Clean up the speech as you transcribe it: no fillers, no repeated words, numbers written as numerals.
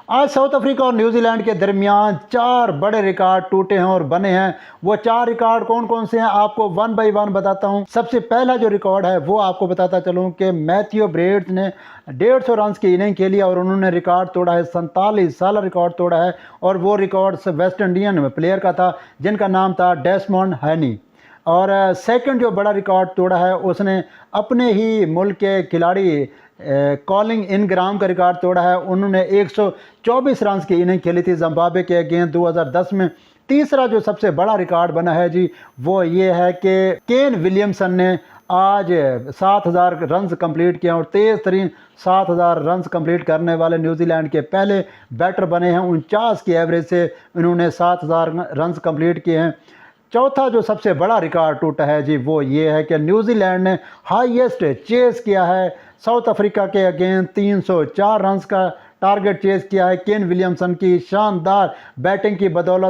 आज south Africa और New Zealand के दरमियान 4 बड़े रिकॉर्ड टूटे हैं और बने हैं। वो 4 रिकॉर्ड कौन कौन से हैं आपको वन बाय वन बताता हूं। सबसे पहला जो रिकॉर्ड है वो आपको बताता चलूं कि मैथ्यू ब्रेड्स ने 150 रन की इनिंग खेली और उन्होंने रिकॉर्ड तोड़ा है, 47 साल रिकॉर्ड तोड़ा है। और वो रिकॉर्ड वेस्ट इंडियन प्लेयर का था जिनका नाम था डेसमंड हैनी। और सेकंड जो बड़ा रिकॉर्ड तोड़ा है उसने अपने ही मुल्क के खिलाड़ी कॉलिंग इनग्राम का रिकॉर्ड तोड़ा है। उन्होंने 124 रन की इनिंग खेली थी जिम्बाब्वे के अगेंस्ट 2010 में। तीसरा जो सबसे बड़ा रिकॉर्ड बना है जी वो ये है कि केन विलियमसन ने आज 7000 रन्स कंप्लीट किए और तेज़ तरीन 7000 रन्स कंप्लीट करने वाले न्यूजीलैंड के पहले बैटर बने हैं। 49 की एवरेज से इन्होंने 7000 रन्स कंप्लीट किए हैं। चौथा जो सबसे बड़ा रिकॉर्ड टूटा है जी वो ये है कि न्यूजीलैंड ने हाईएस्ट चेस किया है साउथ अफ्रीका के अगेंस्ट 304 रन्स का टारगेट चेस किया है केन विलियमसन की शानदार बैटिंग की बदौलत।